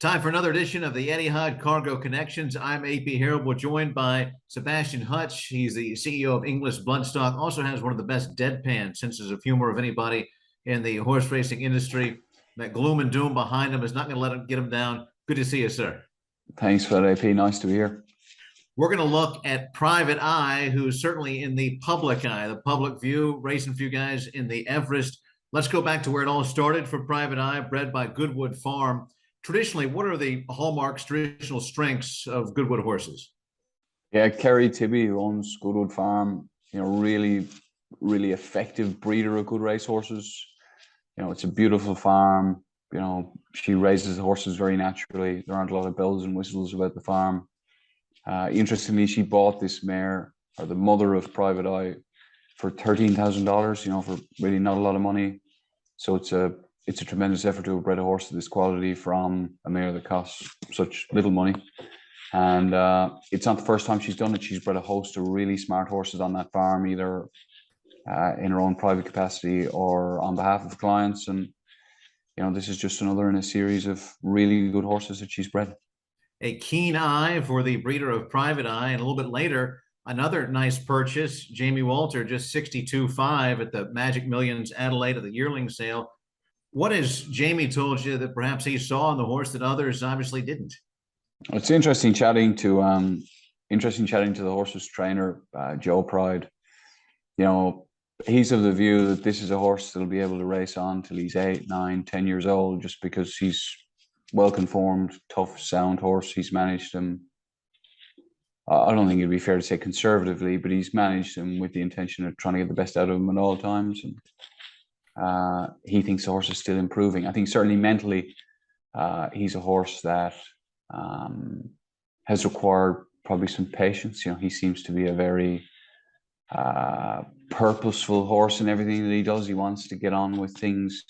Time for another edition of the Etihad Cargo Connections. I'm AP Harold. We're joined by Sebastian Hutch. He's the CEO of Inglis Bloodstock. Also has one of the best deadpan senses of humor of anybody in the horse racing industry. That gloom and doom behind him is not going to let him get him down. Good to see you, sir. Thanks for that, AP. Nice to be here. We're going to look at Private Eye, who's certainly in the public eye, the public view, racing for you guys in the Everest. Let's go back to where it all started for Private Eye, bred by Goodwood Farm. Traditionally, what are the hallmarks, traditional strengths of Goodwood horses? Yeah, Kerry Tibby, who owns Goodwood Farm, really effective breeder of good race horses. It's a beautiful farm. She raises the horses very naturally. There aren't a lot of bells and whistles about the farm. Interestingly, she bought this mare, or the mother of Private Eye, for $13,000, for really not a lot of money. So it's a tremendous effort to have bred a horse of this quality from a mare that costs such little money. And it's not the first time she's done it. She's bred a host of really smart horses on that farm, either in her own private capacity or on behalf of clients. And, this is just another in a series of really good horses that she's bred. A keen eye for the breeder of Private Eye. And a little bit later, another nice purchase, Jamie Walter, just 62.5 at the Magic Millions Adelaide at the yearling sale. What has Jamie told you that perhaps he saw on the horse that others obviously didn't? It's interesting chatting to the horse's trainer, Joe Pride. He's of the view that this is a horse that'll be able to race on till he's 8, 9, 10 years old, just because he's well-conformed, tough, sound horse. He's managed him. I don't think it'd be fair to say conservatively, but he's managed him with the intention of trying to get the best out of him at all times. And he thinks the horse is still improving. I think certainly mentally, he's a horse that has required probably some patience. He seems to be a very purposeful horse in everything that he does. He wants to get on with things.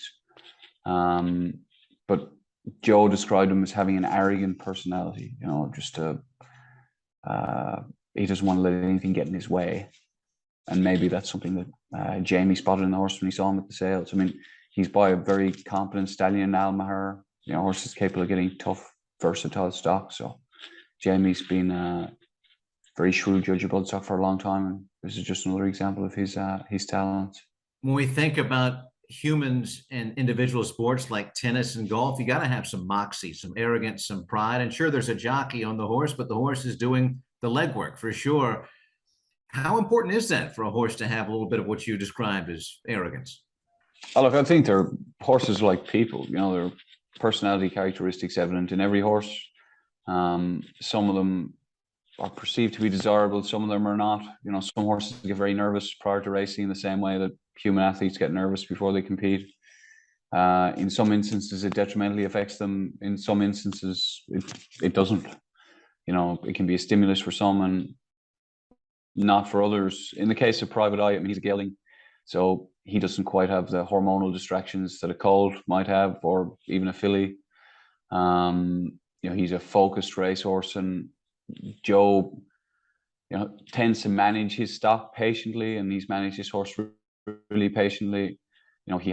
But Joe described him as having an arrogant personality, he doesn't want to let anything get in his way. And maybe that's something that Jamie spotted in the horse when he saw him at the sales. I mean, he's by a very competent stallion, Almaher. Horse is capable of getting tough, versatile stock. So Jamie's been a very shrewd judge of bloodstock for a long time. And this is just another example of his talents. When we think about humans and individual sports like tennis and golf, you got to have some moxie, some arrogance, some pride. And sure, there's a jockey on the horse, but the horse is doing the legwork for sure. How important is that for a horse to have a little bit of what you described as arrogance? Oh, look, I think they're horses like people. Their personality characteristics evident in every horse. Some of them are perceived to be desirable. Some of them are not. Some horses get very nervous prior to racing in the same way that human athletes get nervous before they compete. In some instances, it detrimentally affects them. In some instances, it doesn't. It can be a stimulus for some and not for others. In the case of Private Eye, he's a gelding, so he doesn't quite have the hormonal distractions that a colt might have, or even a filly. He's a focused racehorse, and Joe, tends to manage his stock patiently, and he's managed his horse really patiently. He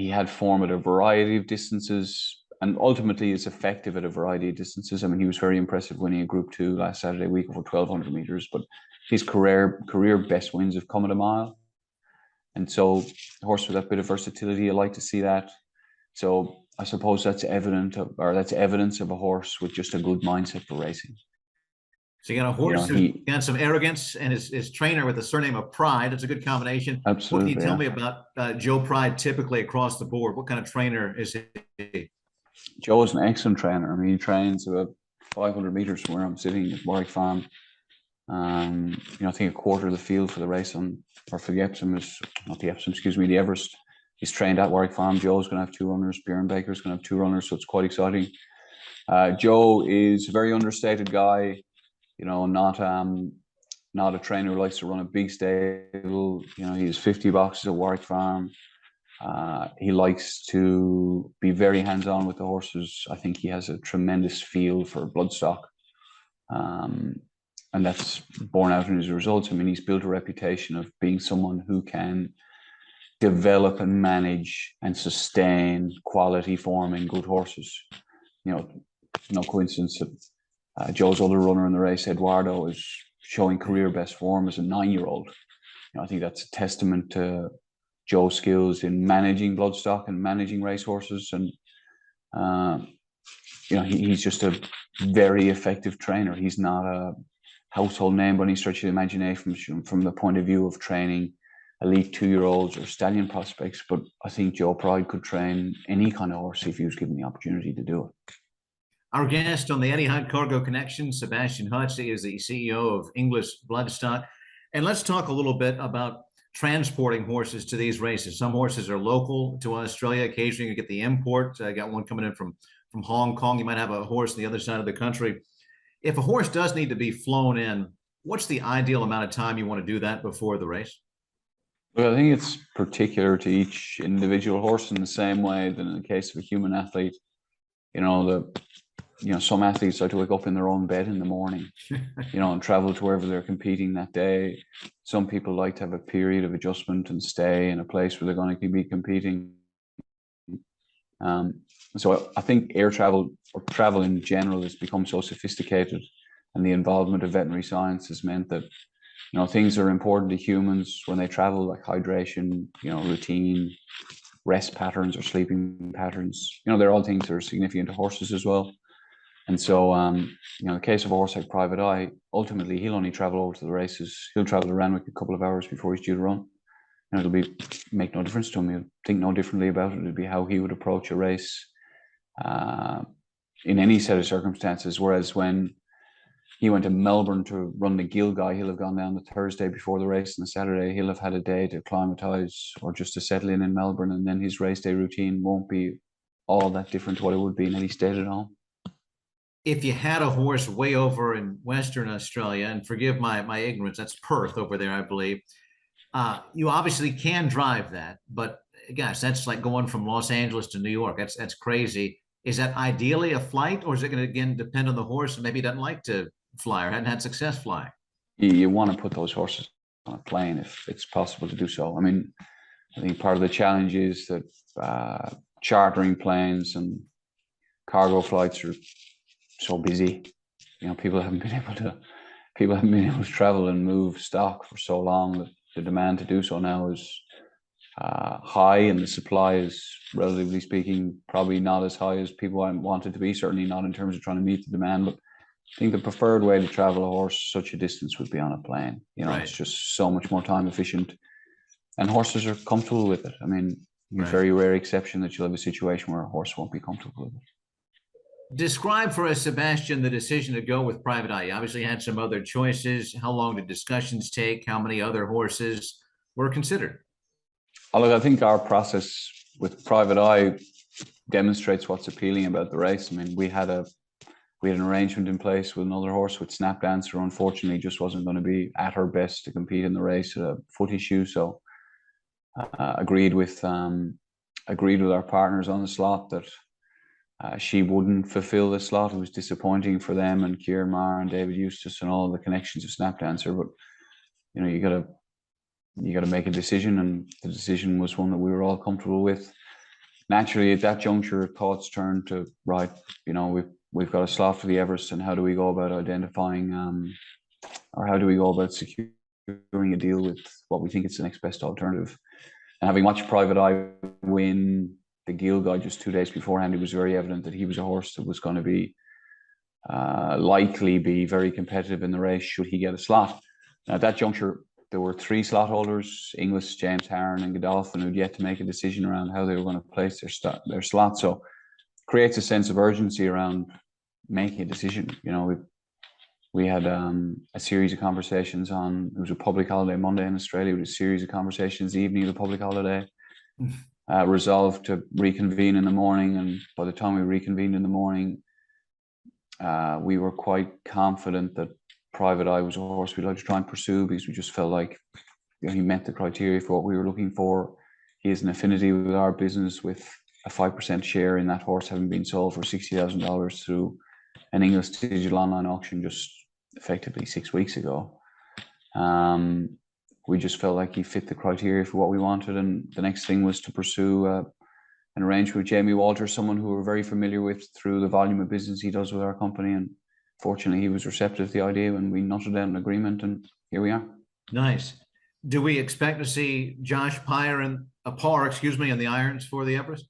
had form at a variety of distances, and ultimately is effective at a variety of distances. I mean, he was very impressive winning a Gr.2 last Saturday week over 1,200 meters, but his career best wins have come at a mile. And so a horse with that bit of versatility, I like to see that. So I suppose that's evidence of a horse with just a good mindset for racing. So you got a horse who's got some arrogance, and his trainer with the surname of Pride. That's a good combination. Absolutely. What can you tell me about Joe Pride typically across the board? What kind of trainer is he? Joe is an excellent trainer. I mean, he trains about 500 meters from where I'm sitting at Warwick Farm. I think a quarter of the field for the race the Everest. He's trained at Warwick Farm. Joe's going to have 2 runners. Bjorn Baker's going to have 2 runners, so it's quite exciting. Joe is a very understated guy. Not a trainer who likes to run a big stable. He has 50 boxes at Warwick Farm. He likes to be very hands-on with the horses. I think he has a tremendous feel for bloodstock. And that's borne out in his results. I mean, he's built a reputation of being someone who can develop and manage and sustain quality form in good horses. no coincidence that Joe's other runner in the race, Eduardo, is showing career best form as a 9-year-old. I think that's a testament to Joe's skills in managing bloodstock and managing racehorses, and he's just a very effective trainer. He's not a household name by any stretch of the imagination from the point of view of training elite 2-year-olds or stallion prospects, but I think Joe Pride could train any kind of horse if he was given the opportunity to do it. Our guest on the Etihad Cargo Connection, Sebastian Hutch, is the CEO of Inglis Bloodstock. And let's talk a little bit about transporting horses to these races. Some horses are local to Australia. Occasionally you get the import. I got one coming in from Hong Kong. You might have a horse on the other side of the country. If a horse does need to be flown in, what's the ideal amount of time you want to do that before the race? Well, I think it's particular to each individual horse in the same way that in the case of a human athlete, some athletes like to wake up in their own bed in the morning, and travel to wherever they're competing that day. Some people like to have a period of adjustment and stay in a place where they're going to be competing. So I think air travel or travel in general has become so sophisticated, and the involvement of veterinary science has meant that things that are important to humans when they travel, like hydration, routine, rest patterns or sleeping patterns, they're all things that are significant to horses as well. And so, in the case of a horse like Private Eye, ultimately he'll only travel over to the races. He'll travel to Randwick a couple of hours before he's due to run. And it'll make no difference to him. He'll think no differently about it. It'll be how he would approach a race in any set of circumstances. Whereas when he went to Melbourne to run the Gilgai, he'll have gone down the Thursday before the race, and the Saturday he'll have had a day to acclimatise or just to settle in Melbourne, and then his race day routine won't be all that different to what it would be had he stayed at home. If you had a horse way over in Western Australia, and forgive my ignorance, that's Perth over there, I believe. You obviously can drive that, but gosh, that's like going from Los Angeles to New York. That's crazy. Is that ideally a flight, or is it going to again depend on the horse and maybe he doesn't like to fly or hadn't had success flying? You want to put those horses on a plane if it's possible to do so. I mean, I think part of the challenge is that chartering planes and cargo flights are so busy. People haven't been able to travel and move stock for so long that the demand to do so now is high, and the supply is, relatively speaking, probably not as high as people want it to be. Certainly not in terms of trying to meet the demand, but I think the preferred way to travel a horse such a distance would be on a plane. Right. It's just so much more time efficient, and horses are comfortable with it. I mean, right. Very rare exception that you'll have a situation where a horse won't be comfortable with it. Describe for us, Sebastian, the decision to go with Private Eye. You obviously had some other choices. How long did discussions take? How many other horses were considered? Look, I think our process with Private Eye demonstrates what's appealing about the race. I mean, we had an arrangement in place with another horse with Snap Dancer. Unfortunately, just wasn't going to be at her best to compete in the race at a foot issue. So agreed with our partners on the slot that she wouldn't fulfill the slot. It was disappointing for them and Kieran Maher and David Eustace and all the connections of Snap Dancer. But you got to make a decision, and the decision was one that we were all comfortable with. Naturally, at that juncture, thoughts turned to right. We've got a slot for the Everest, and how do we go about identifying, or how do we go about securing a deal with what we think is the next best alternative? And having watched Private Eye win the Gilgai just 2 days beforehand, it was very evident that he was a horse that was going to be likely be very competitive in the race should he get a slot. Now, at that juncture, there were 3 slot holders: Inglis, James Harron, and Godolphin, who'd yet to make a decision around how they were going to place their slot. So, it creates a sense of urgency around making a decision. We had a series of conversations on. It was a public holiday Monday in Australia. We had a series of conversations the evening of the public holiday. Resolved to reconvene in the morning, and by the time we reconvened in the morning, we were quite confident that Private Eye was a horse we'd like to try and pursue, because we just felt like he met the criteria for what we were looking for. He has an affinity with our business, with a 5% share in that horse having been sold for $60,000 through an English digital online auction just effectively 6 weeks ago. We just felt like he fit the criteria for what we wanted, and the next thing was to pursue an arrangement with Jamie Walters, someone who we're very familiar with through the volume of business he does with our company. And fortunately, he was receptive to the idea when we knotted down an agreement, and here we are. Nice. Do we expect to see Josh Parr in the irons for the Everest?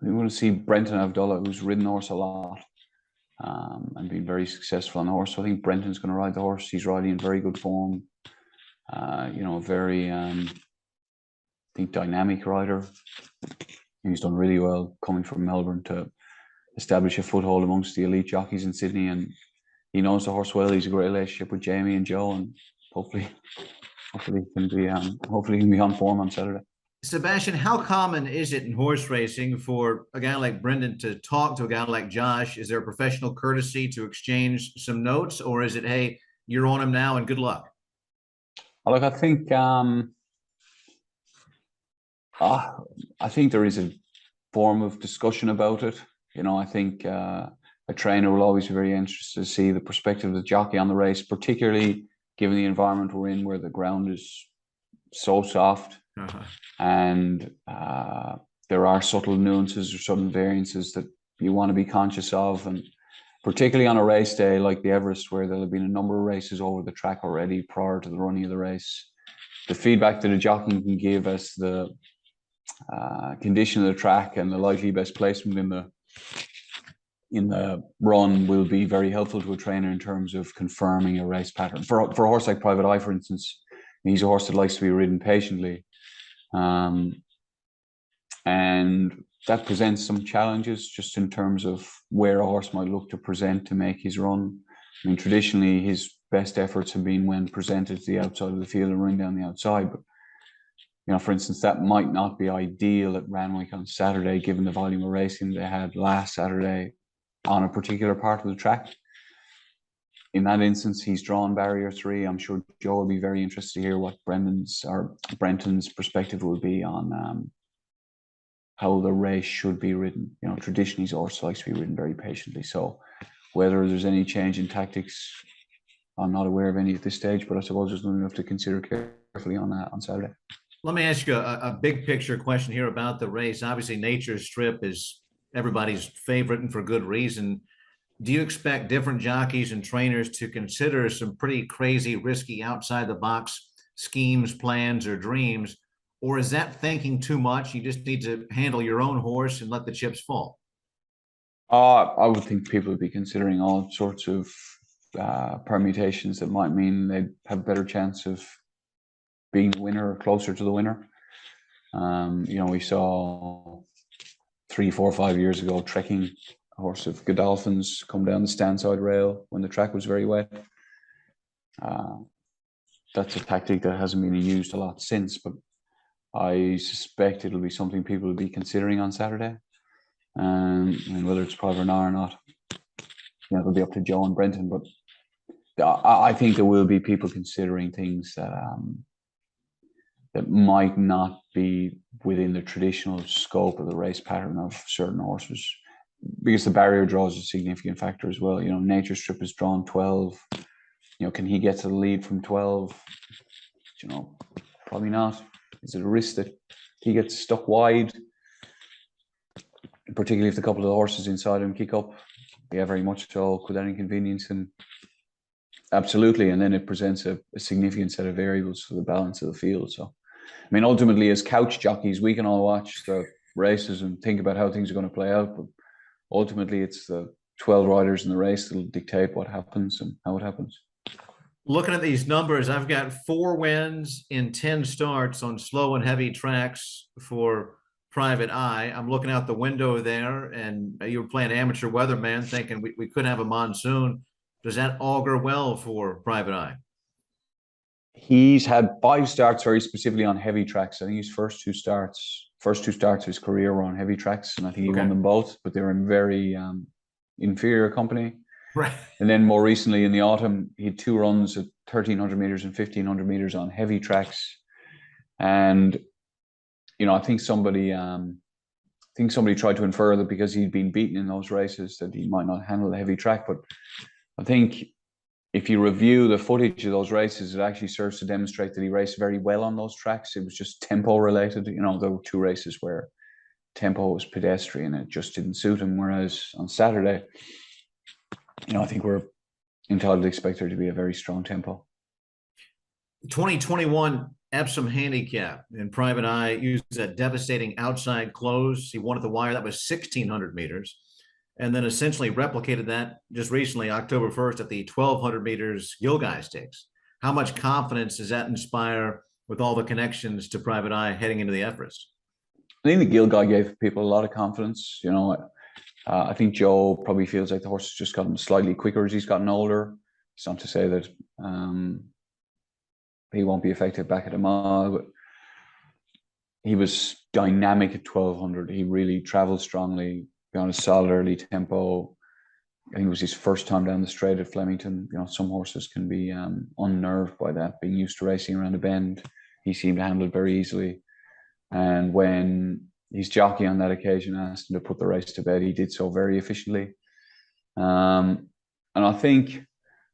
We want to see Brenton Avdulla, who's ridden the horse a lot and been very successful on the horse. So I think Brenton's going to ride the horse. He's riding in very good form. Very, I think, dynamic rider. He's done really well coming from Melbourne to establish a foothold amongst the elite jockeys in Sydney, and he knows the horse well. He's a great relationship with Jamie and Joe, and hopefully he can be on form on Saturday. Sebastian, how common is it in horse racing for a guy like Brendan to talk to a guy like Josh? Is there a professional courtesy to exchange some notes, or is it, hey, you're on him now and good luck? Look, I think there is a form of discussion about it. I think a trainer will always be very interested to see the perspective of the jockey on the race, particularly given the environment we're in, where the ground is so soft. And there are subtle nuances or subtle variances that you want to be conscious of, and particularly on a race day like the Everest, where there'll have been a number of races over the track already prior to the running of the race. The feedback that a jockey can give as the condition of the track and the likely best placement in the run will be very helpful to a trainer in terms of confirming a race pattern. For a horse like Private Eye, for instance, he's a horse that likes to be ridden patiently. And that presents some challenges just in terms of where a horse might look to present to make his run. I mean, traditionally, his best efforts have been when presented to the outside of the field and running down the outside. But, for instance, that might not be ideal at Randwick on Saturday, given the volume of racing they had last Saturday on a particular part of the track. In that instance, he's drawn barrier 3. I'm sure Joe will be very interested to hear what Brenton's perspective will be on how the race should be ridden. Traditionally, his horse likes to be ridden very patiently. So whether there's any change in tactics, I'm not aware of any at this stage, but I suppose there's nothing enough to consider carefully on Saturday. Let me ask you a big picture question here about the race. Obviously, Nature's Strip is everybody's favorite, and for good reason. Do you expect different jockeys and trainers to consider some pretty crazy, risky, outside the box schemes, plans, or dreams? Or is that thinking too much? You just need to handle your own horse and let the chips fall? I would think people would be considering all sorts of permutations that might mean they'd have a better chance of being the winner or closer to the winner. We saw 3, 4, 5 years ago trekking a horse of Godolphin's come down the stand side rail when the track was very wet. That's a tactic that hasn't been used a lot since, but I suspect it'll be something people will be considering on Saturday. Whether it's Private Eye or not, it'll be up to Joe and Brenton. But I think there will be people considering things that might not be within the traditional scope of the race pattern of certain horses, because the barrier draw is a significant factor as well. Nature's Strip has drawn 12. Can he get to the lead from 12? Probably not. Is it a risk that he gets stuck wide, particularly if the couple of the horses inside him kick up? Yeah, very much so. Could that inconvenience him? Absolutely. And then it presents a significant set of variables for the balance of the field. So, ultimately, as couch jockeys, we can all watch the races and think about how things are going to play out. But ultimately, it's the 12 riders in the race that will dictate what happens and how it happens. Looking at these numbers, I've got 4 wins in 10 starts on slow and heavy tracks for Private Eye. I'm looking out the window there, and you were playing amateur weatherman, thinking we could have a monsoon. Does that augur well for Private Eye? He's had 5 starts very specifically on heavy tracks. I think his first two starts of his career were on heavy tracks, and I think he won them both, but they were in very inferior company. Right. And then more recently in the autumn, he had 2 runs at 1,300 meters and 1,500 meters on heavy tracks. And, I think somebody tried to infer that because he'd been beaten in those races that he might not handle the heavy track. But I think if you review the footage of those races, it actually serves to demonstrate that he raced very well on those tracks. It was just tempo related. There were 2 races where tempo was pedestrian. It just didn't suit him. Whereas on Saturday, I think we're entitled to expect there to be a very strong tempo. 2021 Epsom handicap in Private Eye used that devastating outside close. He won at the wire. That was 1,600 meters. And then essentially replicated that just recently, October 1st, at the 1,200 meters Gilgai Stakes. How much confidence does that inspire with all the connections to Private Eye heading into the Everest? I think the Gilgai gave people a lot of confidence. I think Joe probably feels like the horse has just gotten slightly quicker as he's gotten older. It's not to say that he won't be effective back at the mile, but he was dynamic at 1,200. He really traveled strongly, on a solid early tempo. I think it was his first time down the straight at Flemington. Some horses can be unnerved by that, being used to racing around a bend. He seemed to handle it very easily. And when his jockey on that occasion asked him to put the race to bed, he did so very efficiently. And I think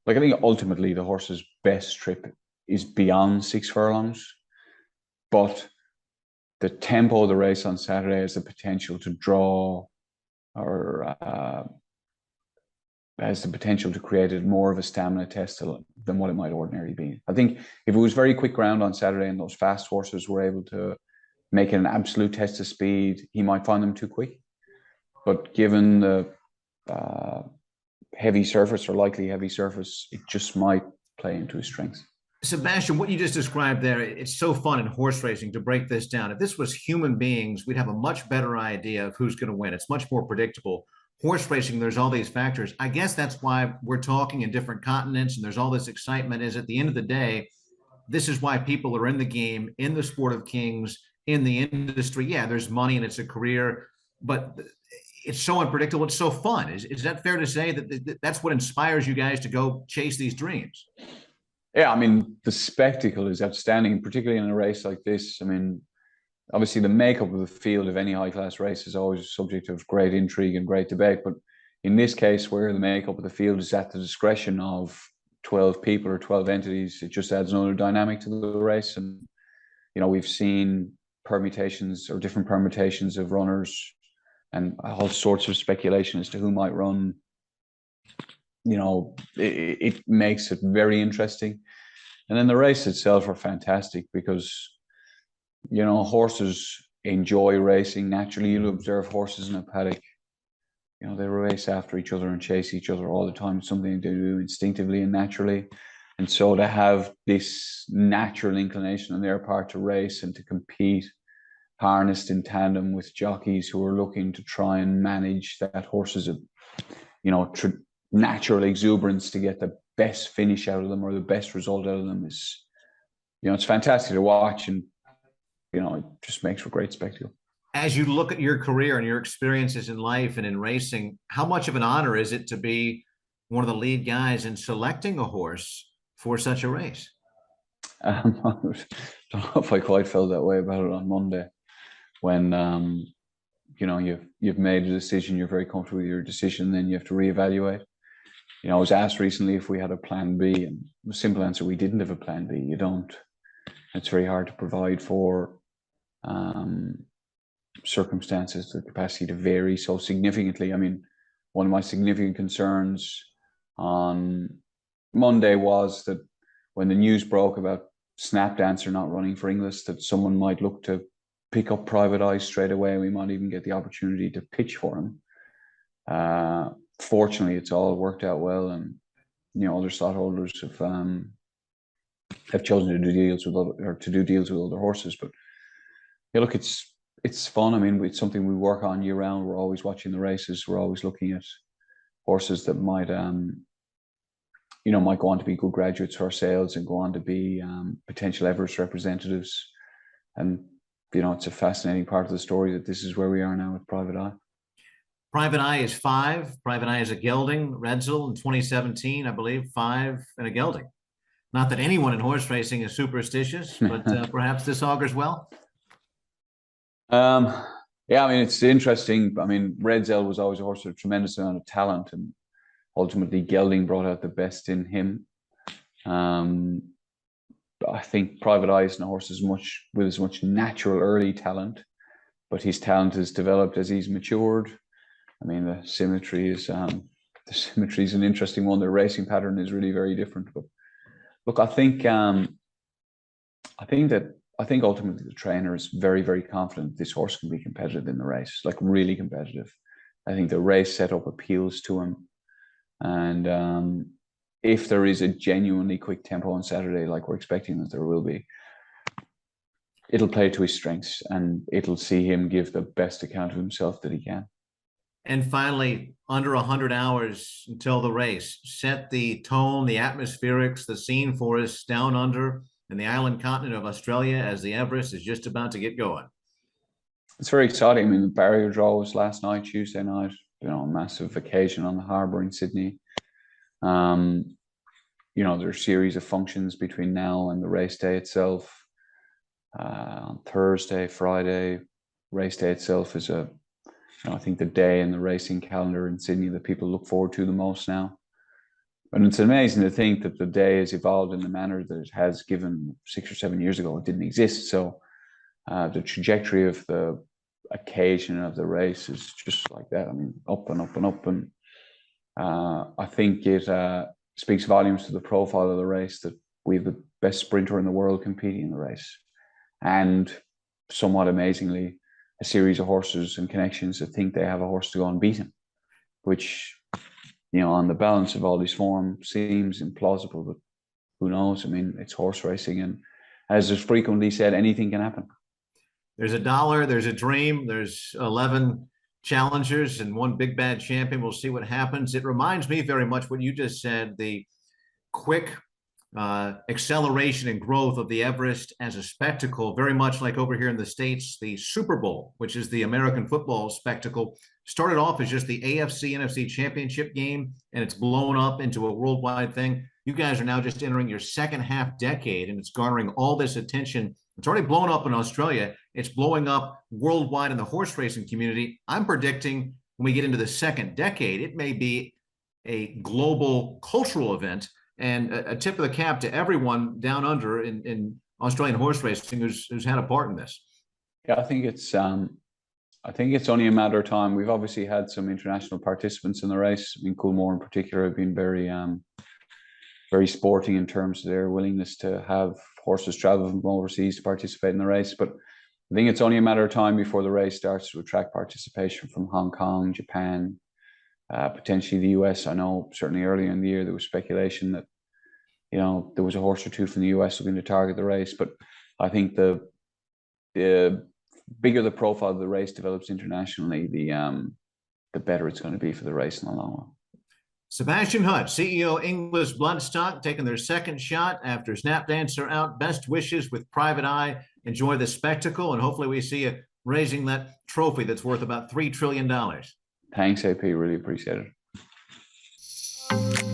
ultimately the horse's best trip is beyond 6 furlongs, but the tempo of the race on Saturday has the potential to draw, or has the potential to create more of a stamina test than what it might ordinarily be. I think if it was very quick ground on Saturday and those fast horses were able to make it an absolute test of speed, he might find them too quick. But given the heavy surface, or likely heavy surface, it just might play into his strengths. Sebastian, what you just described there, it's so fun in horse racing to break this down. If this was human beings, we'd have a much better idea of who's going to win. It's much more predictable. Horse racing, there's all these factors. I guess that's why we're talking in different continents and there's all this excitement. Is at the end of the day, this is why people are in the game, in the sport of kings, in the industry. Yeah, there's money and it's a career, but it's so unpredictable. It's so fun. Is that fair to say that that's what inspires you guys to go chase these dreams? Yeah, I mean, the spectacle is outstanding, particularly in a race like this. I mean, obviously the makeup of the field of any high-class race is always a subject of great intrigue and great debate. But in this case, where the makeup of the field is at the discretion of 12 people or 12 entities, it just adds another dynamic to the race. And, we've seen permutations or different permutations of runners and all sorts of speculation as to who might run. It makes it very interesting. And then the race itself are fantastic because, horses enjoy racing naturally. You'll observe horses in a paddock, they race after each other and chase each other all the time. It's something they do instinctively and naturally. And so to have this natural inclination on their part to race and to compete, harnessed in tandem with jockeys who are looking to try and manage that horse's, natural exuberance to get the best finish out of them or the best result out of them is, it's fantastic to watch, and it just makes for great spectacle. As you look at your career and your experiences in life and in racing, how much of an honor is it to be one of the lead guys in selecting a horse for such a race? I don't know if I quite felt that way about it on Monday when you've made a decision, you're very comfortable with your decision, then you have to reevaluate. I was asked recently if we had a plan B, and the simple answer, we didn't have a plan B. You don't. It's very hard to provide for circumstances, the capacity to vary so significantly. I mean, one of my significant concerns on Monday was that when the news broke about Snapdancer not running for Inglis, that someone might look to pick up Private Eye straight away. We might even get the opportunity to pitch for him. Fortunately, it's all worked out well, and other slot holders have chosen to do deals with other horses. But look, it's fun. I mean, it's something we work on year round. We're always watching the races. We're always looking at horses that might go on to be good graduates for our sales and go on to be potential Everest representatives. And it's a fascinating part of the story that this is where we are now with Private Eye. Private Eye is 5. Private Eye is a gelding. Redzel in 2017, I believe, 5 and a gelding. Not that anyone in horse racing is superstitious, but perhaps this augurs well. Yeah, I mean, it's interesting. I mean, Redzel was always a horse with a tremendous amount of talent, and ultimately gelding brought out the best in him. I think Private Eye is a horse with as much natural early talent but his talent has developed as he's matured. I mean, the symmetry is an interesting one. The racing pattern is really very different. But look, I think ultimately the trainer is very, very confident this horse can be competitive in the race, like really competitive. I think the race setup appeals to him, and if there is a genuinely quick tempo on Saturday, like we're expecting that there will be, it'll play to his strengths, and it'll see him give the best account of himself that he can. And finally, under 100 hours until the race, set the tone, the atmospherics, the scene for us down under in the island continent of Australia as the Everest is just about to get going. It's very exciting. I mean, the barrier draw was last night, Tuesday night, a massive occasion on the harbour in Sydney. There's a series of functions between now and the race day itself. On Thursday, Friday, race day itself is I think the day in the racing calendar in Sydney that people look forward to the most now. And it's amazing to think that the day has evolved in the manner that it has, given 6 or 7 years ago it didn't exist. So the trajectory of the occasion of the race is just like that. I mean, up and up and up. And I think it speaks volumes to the profile of the race that we have the best sprinter in the world competing in the race. And somewhat amazingly, a series of horses and connections that think they have a horse to go and beat him, which, on the balance of all this form seems implausible, but who knows? I mean, it's horse racing, and as is frequently said, anything can happen. There's a dollar, there's a dream, there's 11 challengers and one big bad champion. We'll see what happens. It reminds me very much what you just said, the quick acceleration and growth of the Everest as a spectacle, very much like over here in the States, the Super Bowl, which is the American football spectacle, started off as just the AFC NFC championship game, and it's blown up into a worldwide thing. You guys are now just entering your second half decade, and it's garnering all this attention. It's already blown up in Australia. It's blowing up worldwide in the horse racing community. I'm predicting when we get into the second decade, it may be a global cultural event. And a tip of the cap to everyone down under in Australian horse racing who's had a part in this. Yeah, I think it's only a matter of time. We've obviously had some international participants in the race. I mean, Coolmore in particular have been very, very sporting in terms of their willingness to have horses travel from overseas to participate in the race. But I think it's only a matter of time before the race starts to attract participation from Hong Kong, Japan, potentially the US. I know certainly earlier in the year there was speculation that there was a horse or two from the US looking to target the race. But I think the bigger the profile of the race develops internationally, the better it's going to be for the race in the long run. Sebastian Hutch, CEO Inglis Bloodstock, taking their second shot after Snap Dancer out. Best wishes with Private Eye. Enjoy the spectacle, and hopefully we see you raising that trophy that's worth about $3 trillion. Thanks, AP. Really appreciate it.